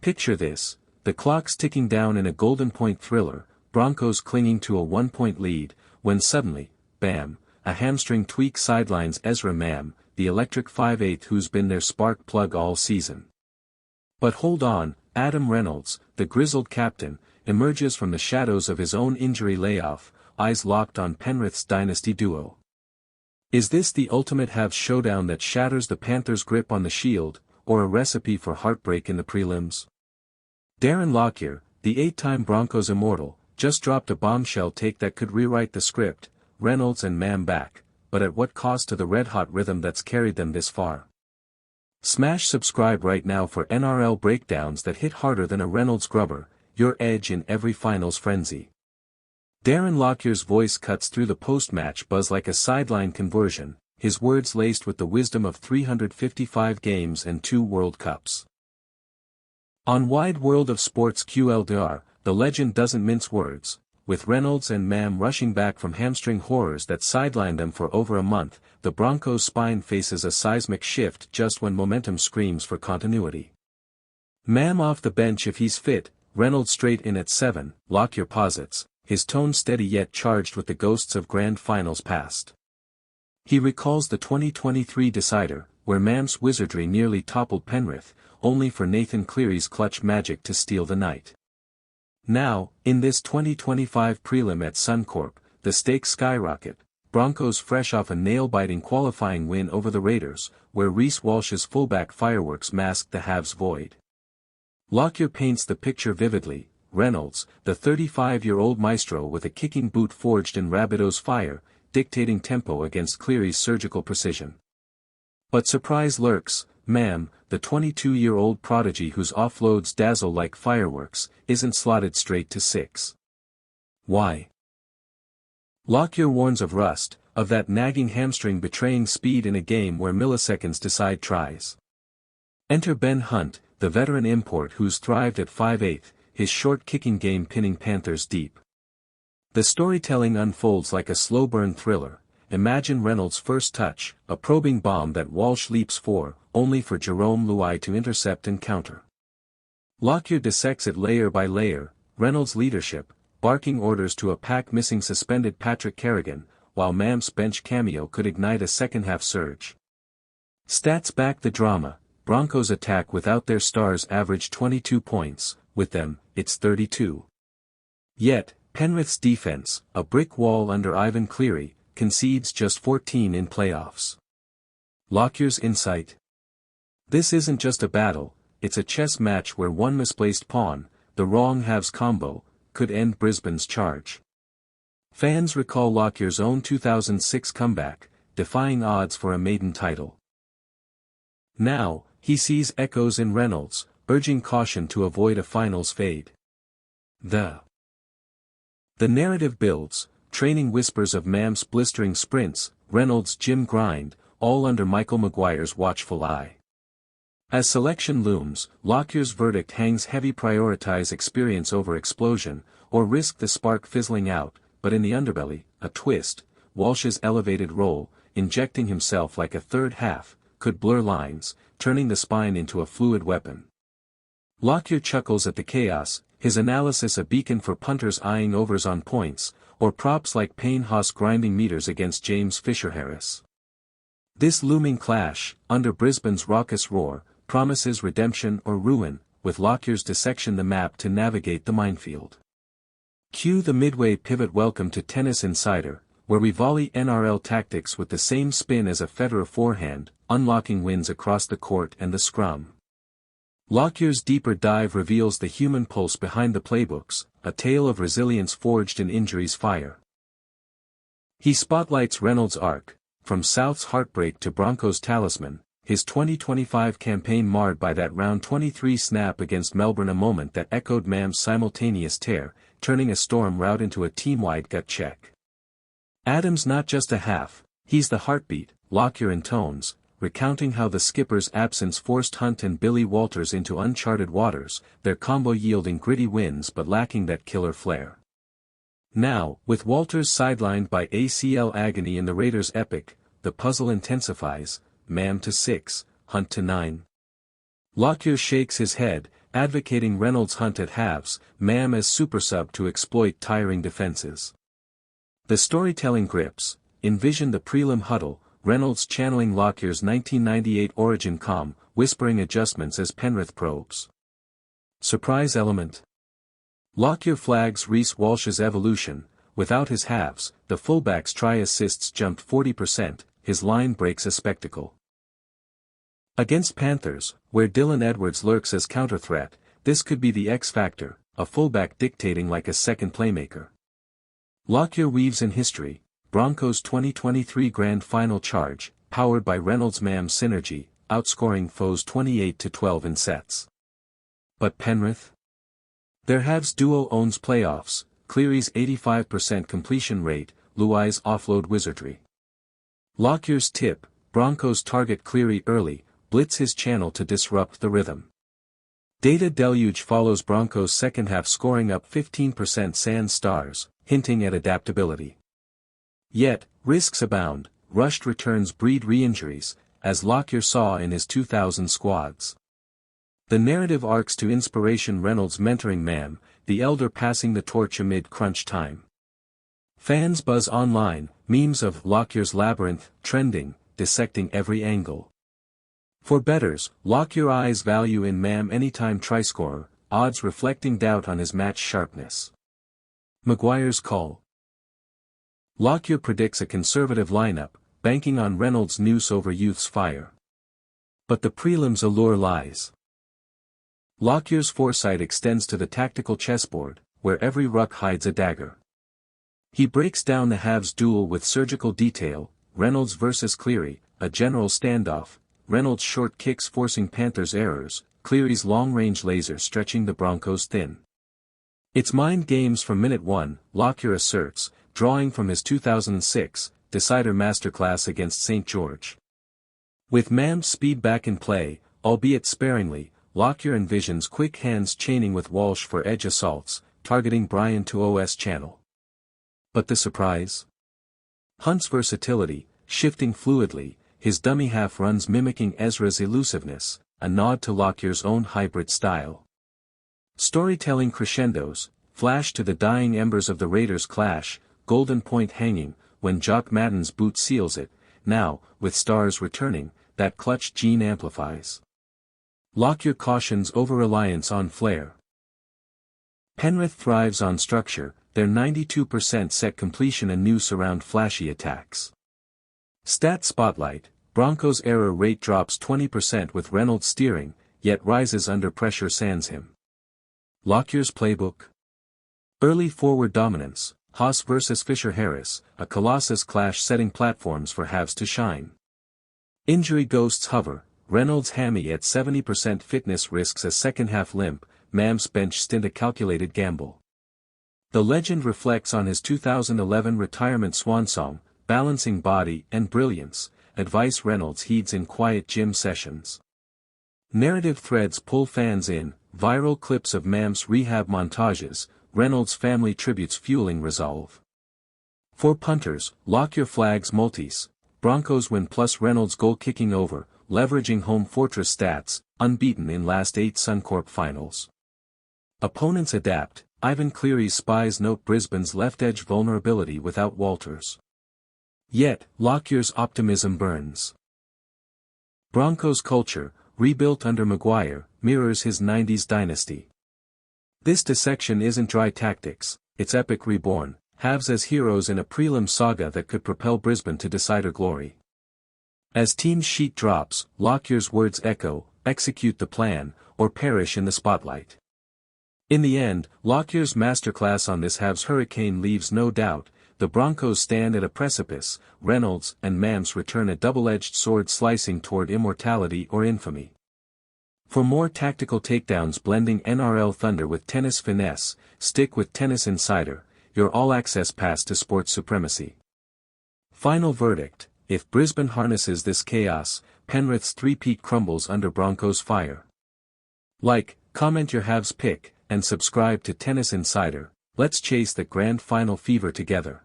Picture this, the clock's ticking down in a golden point thriller, Broncos clinging to a 1-point lead, when suddenly, bam, a hamstring tweak sidelines Ezra-Mam, the electric 5'8" who's been their spark plug all season. But hold on, Adam Reynolds, the grizzled captain, emerges from the shadows of his own injury layoff, eyes locked on Penrith's dynasty duo. Is this the ultimate Halves showdown that shatters the Panthers' grip on the Shield, or a recipe for heartbreak in the prelims? Darren Lockyer, the 8-time Broncos immortal, just dropped a bombshell take that could rewrite the script, Reynolds&Mam back, but at what cost to the red-hot rhythm that's carried them this far? Smash subscribe right now for NRL breakdowns that hit harder than a Reynolds grubber, your edge in every finals frenzy. Darren Lockyer's voice cuts through the post-match buzz like a sideline conversion, his words laced with the wisdom of 355 games and 2 World Cups. On Wide World of Sports QLDR, the legend doesn't mince words, with Reynolds&Mam rushing back from hamstring horrors that sidelined them for over a month. The Broncos' spine faces a seismic shift just when momentum screams for continuity. Mam off the bench if he's fit, Reynolds straight in at 7, Lockyer posits, his tone steady yet charged with the ghosts of grand finals past. He recalls the 2023 decider, where Mam's wizardry nearly toppled Penrith, only for Nathan Cleary's clutch magic to steal the night. Now, in this 2025 prelim at Suncorp, the stakes skyrocket, Broncos fresh off a nail-biting qualifying win over the Raiders, where Reece Walsh's fullback fireworks masked the Halves' void. Lockyer paints the picture vividly. Reynolds, the 35-year-old maestro with a kicking boot forged in Rabbitoh's fire, dictating tempo against Cleary's surgical precision. But surprise lurks, Mam, the 22-year-old prodigy whose offloads dazzle like fireworks, isn't slotted straight to 6. Why? Lockyer warns of rust, of that nagging hamstring betraying speed in a game where milliseconds decide tries. Enter Ben Hunt, the veteran import who's thrived at 5'8", his short kicking game pinning Panthers deep. The storytelling unfolds like a slow-burn thriller. Imagine Reynolds' first touch, a probing bomb that Walsh leaps for, only for Jerome Luai to intercept and counter. Lockyer dissects it layer by layer, Reynolds' leadership, barking orders to a pack missing suspended Patrick Carrigan, while Mam's bench cameo could ignite a second-half surge. Stats back the drama. Broncos attack without their stars average 22 points, with them, it's 32. Yet, Penrith's defense, a brick wall under Ivan Cleary, concedes just 14 in playoffs. Lockyer's insight? This isn't just a battle, it's a chess match where one misplaced pawn, the wrong Halves combo, could end Brisbane's charge. Fans recall Lockyer's own 2006 comeback, defying odds for a maiden title. Now, he sees echoes in Reynolds, urging caution to avoid a finals fade. The narrative builds, training whispers of Mam's blistering sprints, Reynolds' gym grind, all under Michael Maguire's watchful eye. As selection looms, Lockyer's verdict hangs heavy: prioritize experience over explosion, or risk the spark fizzling out, but in the underbelly, a twist, Walsh's elevated role, injecting himself like a third half, could blur lines, turning the spine into a fluid weapon. Lockyer chuckles at the chaos, his analysis a beacon for punters eyeing overs on points, or props like Payne Haas grinding meters against James Fisher-Harris. This looming clash, under Brisbane's raucous roar, promises redemption or ruin, with Lockyer's dissection the map to navigate the minefield. Cue the midway pivot. Welcome to Tennis Insider, where we volley NRL tactics with the same spin as a Federer forehand, unlocking wins across the court and the scrum. Lockyer's deeper dive reveals the human pulse behind the playbooks, a tale of resilience forged in injury's fire. He spotlights Reynolds' arc, from South's heartbreak to Broncos' talisman, his 2025 campaign marred by that round 23 snap against Melbourne, a moment that echoed Mam's simultaneous tear, turning a storm rout into a team-wide gut check. Adam's not just a half, he's the heartbeat, Lockyer intones, recounting how the skipper's absence forced Hunt and Billy Walters into uncharted waters, their combo yielding gritty wins but lacking that killer flair. Now, with Walters sidelined by ACL agony in the Raiders' epic, the puzzle intensifies, Mam to 6, Hunt to 9. Lockyer shakes his head, advocating Reynolds' hunt at halves, Mam as super sub to exploit tiring defenses. The storytelling grips, envision the prelim huddle, Reynolds channeling Lockyer's 1998 Origin calm, whispering adjustments as Penrith probes. Surprise element. Lockyer flags Reece Walsh's evolution. Without his halves, the fullback's try assists jumped 40%, his line breaks a spectacle. Against Panthers, where Dylan Edwards lurks as counter-threat, this could be the X factor, a fullback dictating like a second playmaker. Lockyer weaves in history, Broncos 2023 Grand Final charge, powered by Reynolds&Mam synergy, outscoring foes 28-12 in sets. But Penrith? Their halves duo owns playoffs, Cleary's 85% completion rate, Luai's offload wizardry. Lockyer's tip, Broncos target Cleary early, blitz his channel to disrupt the rhythm. Data deluge follows Broncos second half scoring up 15% sans stars, hinting at adaptability. Yet, risks abound, rushed returns breed re-injuries, as Lockyer saw in his 2000 squads. The narrative arcs to inspiration Reynolds mentoring Mam, the elder passing the torch amid crunch time. Fans buzz online, memes of Lockyer's labyrinth, trending, dissecting every angle. For bettors, Lockyer eyes value in Mam anytime try-scorer, odds reflecting doubt on his match sharpness. Maguire's call. Lockyer predicts a conservative lineup, banking on Reynolds' noose over youth's fire. But the prelims allure lies. Lockyer's foresight extends to the tactical chessboard, where every ruck hides a dagger. He breaks down the halves duel with surgical detail, Reynolds versus Cleary, a general standoff, Reynolds' short kicks forcing Panthers' errors, Cleary's long-range laser stretching the Broncos thin. It's mind games from minute one, Lockyer asserts, drawing from his 2006 decider masterclass against St. George. With Mam's speed back in play, albeit sparingly, Lockyer envisions quick hands chaining with Walsh for edge assaults, targeting Bryan to OS channel. But the surprise? Hunt's versatility, shifting fluidly, his dummy half runs mimicking Ezra's elusiveness, a nod to Lockyer's own hybrid style. Storytelling crescendos, flash to the dying embers of the Raiders' clash, golden point hanging, when Jock Madden's boot seals it, now, with stars returning, that clutch gene amplifies. Lockyer cautions over-reliance on flair. Penrith thrives on structure, their 92% set completion and noose around flashy attacks. Stat spotlight, Broncos error rate drops 20% with Reynolds steering, yet rises under pressure sans him. Lockyer's playbook. Early forward dominance, Haas vs Fisher-Harris, a Colossus clash setting platforms for halves to shine. Injury ghosts hover, Reynolds' hammy at 70% fitness risks a second-half limp, Mam's bench stint a calculated gamble. The legend reflects on his 2011 retirement swansong, balancing body and brilliance, advice Reynolds heeds in quiet gym sessions. Narrative threads pull fans in, viral clips of Mam's rehab montages, Reynolds' family tributes fueling resolve. For punters, Lockyer flags multis, Broncos win plus Reynolds goal kicking over, leveraging home fortress stats, unbeaten in last 8 Suncorp finals. Opponents adapt, Ivan Cleary's spies note Brisbane's left edge vulnerability without Walters. Yet, Lockyer's optimism burns. Broncos culture, rebuilt under Maguire, mirrors his 90s dynasty. This dissection isn't dry tactics, it's epic reborn, halves as heroes in a prelim saga that could propel Brisbane to decider glory. As team's sheet drops, Lockyer's words echo, execute the plan, or perish in the spotlight. In the end, Lockyer's masterclass on this halves hurricane leaves no doubt, the Broncos stand at a precipice, Reynolds and Mam's return a double-edged sword slicing toward immortality or infamy. For more tactical takedowns blending NRL thunder with tennis finesse, stick with Tennis Insider, your all-access pass to sports supremacy. Final verdict, if Brisbane harnesses this chaos, Penrith's three-peat crumbles under Broncos' fire. Like, comment your halves pick, and subscribe to Tennis Insider, let's chase the grand final fever together.